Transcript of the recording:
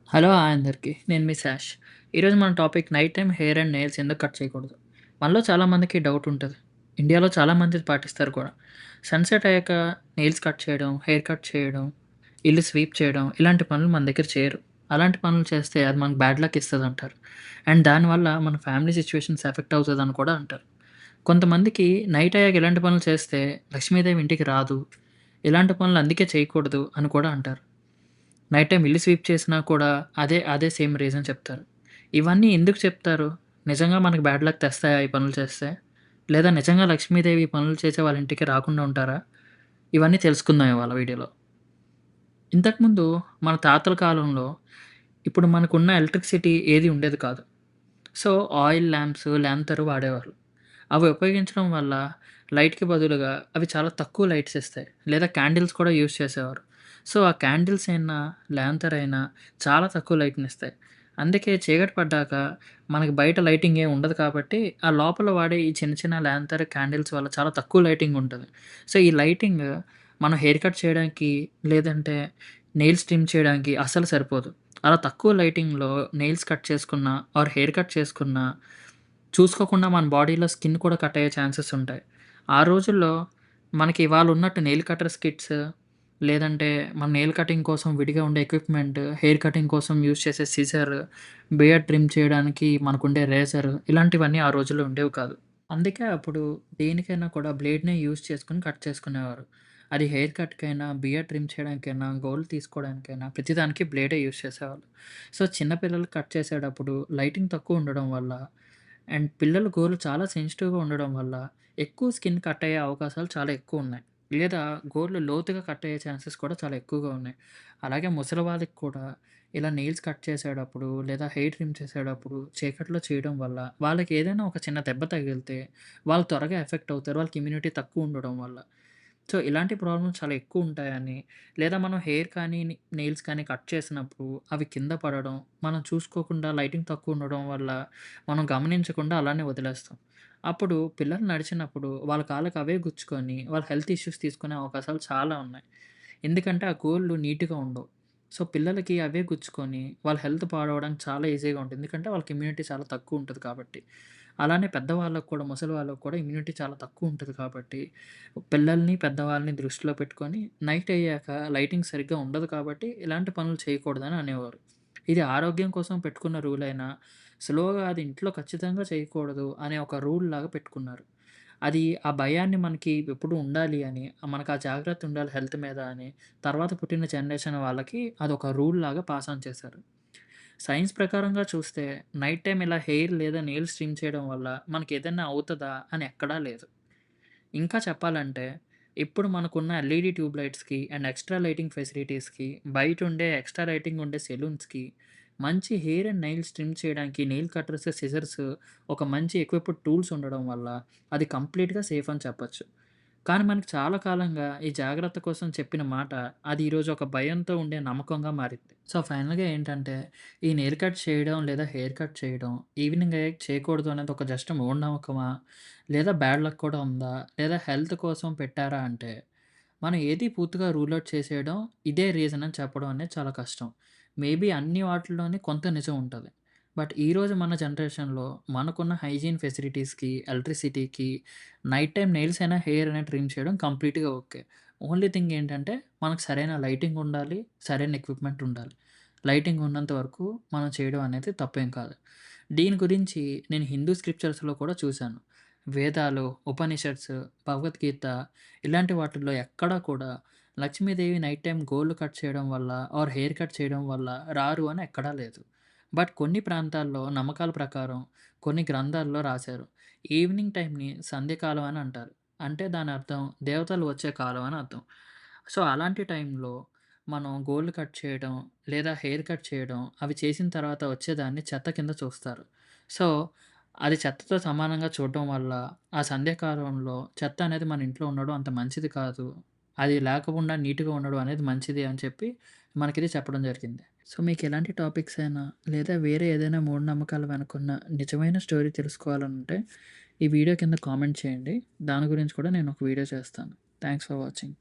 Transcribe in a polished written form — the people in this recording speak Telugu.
హలో అందరికీ. నేను మీ శాష్. ఈరోజు మన topic night time hair and nails ఎందుకు కట్ చేయకూడదు? మనలో చాలామందికి డౌట్ ఉంటది. ఇండియాలో చాలామంది పాటిస్తారు కూడా. సన్‌సెట్ అయ్యాక నెయిల్స్ కట్ చేయడం, హెయిర్ కట్ చేయడం, ఇల్లు స్వీప్ చేయడం ఇలాంటి పనులు మన దగ్గర చేయరు. అలాంటి పనులు చేస్తే అది మనకు బ్యాడ్ లక్ ఇస్తదంటారు. అండ్ దానివల్ల మన ఫ్యామిలీ సిట్యుయేషన్స్ ఎఫెక్ట్ అవుతదని కూడా అంటారు. కొంతమందికి నైట్ అయ్యాక ఇలాంటి పనులు చేస్తే లక్ష్మీదేవి ఇంటికి రాదు. ఇలాంటి పనులు అందుకే చేయకూడదు అని కూడా అంటారు. నైట్ టైమ్ ఇల్లు స్వీప్ చేసినా కూడా అదే సేమ్ రీజన్ చెప్తారు. ఇవన్నీ ఎందుకు చెప్తారు? నిజంగా మనకు బ్యాడ్ లక్ తెస్తాయా ఈ పనులు చేస్తే? లేదా నిజంగా లక్ష్మీదేవి ఈ పనులు చేసే వాళ్ళ ఇంటికి రాకుండా ఉంటారా? ఇవన్నీ తెలుసుకుందాం ఇవాళ వీడియోలో. ఇంతకుముందు మన తాతల కాలంలో ఇప్పుడు మనకున్న ఎలక్ట్రిసిటీ ఏది ఉండేది కాదు. సో, ఆయిల్ ల్యాంప్స్, లాంతరు వాడేవాళ్ళు. అవి ఉపయోగించడం వల్ల లైట్‌కి బదులుగా అవి చాలా తక్కువ లైట్స్ ఇస్తాయి. లేదా క్యాండిల్స్ కూడా యూజ్ చేసేవారు. సో, ఆ క్యాండిల్స్ అయినా, లాంతర్ అయినా చాలా తక్కువ లైట్‌నిస్తాయి. అందుకే చీకటి పడ్డాక మనకి బయట లైటింగ్ ఏమి ఉండదు కాబట్టి, ఆ లోపల వాడే ఈ చిన్న చిన్న లాంతర్, క్యాండిల్స్ వల్ల చాలా తక్కువ లైటింగ్ ఉంటది. సో, ఈ లైటింగ్ మనం హెయిర్ కట్ చేయడానికి, లేదంటే నెయిల్స్ ట్రిమ్ చేయడానికి అస్సలు సరిపోదు. అలా తక్కువ లైటింగ్‌లో నెయిల్స్ కట్ చేసుకున్నా ఆర్ హెయిర్ కట్ చేసుకున్నా, చూసుకోకుండా మన బాడీలో స్కిన్ కూడా కట్ అయ్యే ఛాన్సెస్ ఉంటాయి. ఆ రోజుల్లో మనకి ఇవాళ ఉన్నట్టు నెయిల్ కటర్స్ కిట్స్, లేదంటే మన నెయిల్ కటింగ్ కోసం విడిగా ఉండే ఎక్విప్‌మెంట్, హెయిర్ కటింగ్ కోసం యూజ్ చేసే సిజర్, బియర్డ్ ట్రిమ్ చేయడానికి మనకుండే రేజర్ ఇలాంటివన్నీ ఆ రోజుల్లో ఉండేవి కాదు. అందుకే అప్పుడు దేనికైనా కూడా బ్లేడ్‌నే యూజ్ చేసుకొని కట్ చేసుకునేవారు. అది హెయిర్ కట్‌కైనా, బియర్డ్ ట్రిమ్ చేయడానికైనా, గోళ్ళు తీసుకోవడానికైనా ప్రతిదానికి బ్లేడే యూజ్ చేసేవాళ్ళు. సో, చిన్న పిల్లలకి కట్ చేసేటప్పుడు లైటింగ్ తక్కువ ఉండడం వల్ల అండ్ పిల్లల గోర్లు చాలా సెన్సిటివ్‌గా ఉండడం వల్ల ఎక్కువ స్కిన్ కట్ అయ్యే అవకాశాలు చాలా ఎక్కువున్నాయి. లేదా గోర్లు లోతుగా కట్ అయ్యే ఛాన్సెస్ కూడా చాలా ఎక్కువగా ఉన్నాయి. అలాగే ముసలి వాళ్ళకి కూడా ఇలా నెయిల్స్ కట్ చేసేటప్పుడు లేదా హెయిర్ ట్రిమ్ చేసేటప్పుడు చీకట్లో చేయడం వల్ల వాళ్ళకి ఏదైనా ఒక చిన్న దెబ్బ తగిలితే వాళ్ళు త్వరగా ఎఫెక్ట్ అవుతారు. వాళ్ళకి ఇమ్యూనిటీ తక్కువ ఉండడం వల్ల. సో, ఇలాంటి ప్రాబ్లమ్స్ చాలా ఎక్కువుంటాయని, లేదా మనం హెయిర్ కానీ, నెయిల్స్ కానీ కట్ చేసినప్పుడు అవి కింద పడడం, మనం చూసుకోకుండా లైటింగ్ తక్కువుండడం వల్ల, మనం గమనించకుండా అలానే వదిలేస్తాం. అప్పుడు పిల్లలు నడిచినప్పుడు వాళ్ళ కాళ్ళకి అవే గుచ్చుకొని, వాళ్ళ హెల్త్ ఇష్యూస్ తీసుకునే అవకాశాలు చాలా ఉన్నాయి. ఎందుకంటే ఆ గోళ్ళు నీట్‌గా ఉండవు. సో, పిల్లలకి అవే గుచ్చుకొని వాళ్ళ హెల్త్ పాడవడానికి చాలా ఈజీగా ఉంటుంది. ఎందుకంటే వాళ్ళకి ఇమ్యూనిటీ చాలా తక్కువుంటది కాబట్టి. అలానే పెద్దవాళ్ళకి కూడా, ముసలి వాళ్ళకి కూడా ఇమ్యూనిటీ చాలా తక్కువుంటది కాబట్టి పిల్లల్ని, పెద్దవాళ్ళని దృష్టిలో పెట్టుకొని నైట్ అయ్యాక లైటింగ్ సరిగ్గా ఉండదు కాబట్టి ఇలాంటి పనులు చేయకూడదని అనేవారు. ఇది ఆరోగ్యం కోసం పెట్టుకున్న రూల్ అయినా, స్లోగా అది ఇంట్లో ఖచ్చితంగా చేయకూడదు అనే ఒక రూల్ లాగా పెట్టుకున్నారు. అది ఆ భయాన్ని మనకి ఎప్పుడు ఉండాలి అని, మనకు ఆ జాగ్రత్త ఉండాలి హెల్త్ మీద అని, తర్వాత పుట్టిన జనరేషన్ వాళ్ళకి అదొక రూల్ లాగా పాస్ ఆన్ చేశారు. సైన్స్ ప్రకారంగా చూస్తే నైట్ టైమ్ ఇలా హెయిర్ లేదా నెయిల్స్ ట్రిమ్ చేయడం వల్ల మనకేదన్నా అవుతదా అని ఎక్కడా లేదు. ఇంకా చెప్పాలంటే, ఇప్పుడు మనకున్న ఎల్ఈడీ ట్యూబ్ లైట్స్‌కి అండ్ ఎక్స్‌ట్రా లైటింగ్ ఫెసిలిటీస్‌కి, బయటుండే ఎక్స్‌ట్రా లైటింగ్ ఉండే సెలూన్స్‌కి, మంచి హెయిర్ అండ్ నెయిల్స్ ట్రిమ్ చేయడానికి నెయిల్ కట్టర్స్, సిజర్స్ ఒక మంచి ఎక్విప్డ్ టూల్స్ ఉండడం వల్ల అది కంప్లీట్‌గా సేఫ్ అని చెప్పొచ్చు. కానీ మనకు చాలా కాలంగా ఈ జాగ్రత్త కోసం చెప్పిన మాట, అది ఈరోజు ఒక భయంతో ఉండే నమ్మకంగా మారింది. సో, ఫైనల్‌గా ఏంటంటే, ఈ నెయిల్ కట్ చేయడం లేదా హెయిర్ కట్ చేయడం ఈవినింగ్ అయ్యాక చేయకూడదు అనేది ఒక జస్ట్ మూఢనమ్మకమా? లేదా బ్యాడ్ లక్ కూడా ఉందా? లేదా హెల్త్ కోసం పెట్టారా అంటే, మనం ఏది పూర్తిగా రూల్ ఔట్ చేసేయడం, ఇదే రీజన్ అని చెప్పడం అనేది చాలా కష్టం. మేబీ అన్ని వాటిల్లోని కొంత నిజం ఉంటది. బట్ ఈరోజు మన జనరేషన్‌లో మనకున్న హైజీన్ ఫెసిలిటీస్‌కి, ఎలక్ట్రిసిటీకి నైట్ టైమ్ నెయిల్స్ అయినా, హెయిర్ అయినా ట్రిమ్ చేయడం కంప్లీట్‌గా ఓకే. ఓన్లీ థింగ్ ఏంటంటే, మనకు సరైన లైటింగ్ ఉండాలి, సరైన ఎక్విప్‌మెంట్ ఉండాలి. లైటింగ్ ఉన్నంత వరకు మనం చేయడం అనేది తప్పేం కాదు. దీని గురించి నేను హిందూ స్క్రిప్చర్స్‌లో కూడా చూశాను. వేదాలు, ఉపనిషత్స్, భగవద్గీత ఇలాంటి వాటిల్లో ఎక్కడా కూడా లక్ష్మీదేవి నైట్ టైమ్ గోర్లు కట్ చేయడం వల్ల ఆర్ హెయిర్ కట్ చేయడం వల్ల రారు అని ఎక్కడా లేదు. బట్ కొన్ని ప్రాంతాల్లో నమ్మకాల ప్రకారం కొన్ని గ్రంథాల్లో రాశారు. ఈవినింగ్ టైమ్‌ని సంధ్యకాలం అని అంటారు. అంటే దాని అర్థం దేవతలు వచ్చే కాలం అని అర్థం. సో, అలాంటి టైంలో మనం గోర్లు కట్ చేయడం, లేదా హెయిర్ కట్ చేయడం, అవి చేసిన తర్వాత వచ్చేదాన్ని చెత్త కింద చూస్తారు. సో, అది చెత్తతో సమానంగా చూడడం వల్ల, ఆ సంధ్యాకాలంలో చెత్త అనేది మన ఇంట్లో ఉండడం అంత మంచిది కాదు. అది లేకుండా నీట్‌గా ఉండడం అనేది మంచిది అని చెప్పి మనకిది చెప్పడం జరిగింది. సో, మీకెలాంటి టాపిక్స్ అయినా లేదా వేరే ఏదైనా మూఢనమ్మకాల వెనకున్న నిజమైన స్టోరీ తెలుసుకోవాలనుంటే, ఈ వీడియో కింద కామెంట్ చేయండి. దాని గురించి కూడా నేను ఒక వీడియో చేస్తాను. Thanks for watching.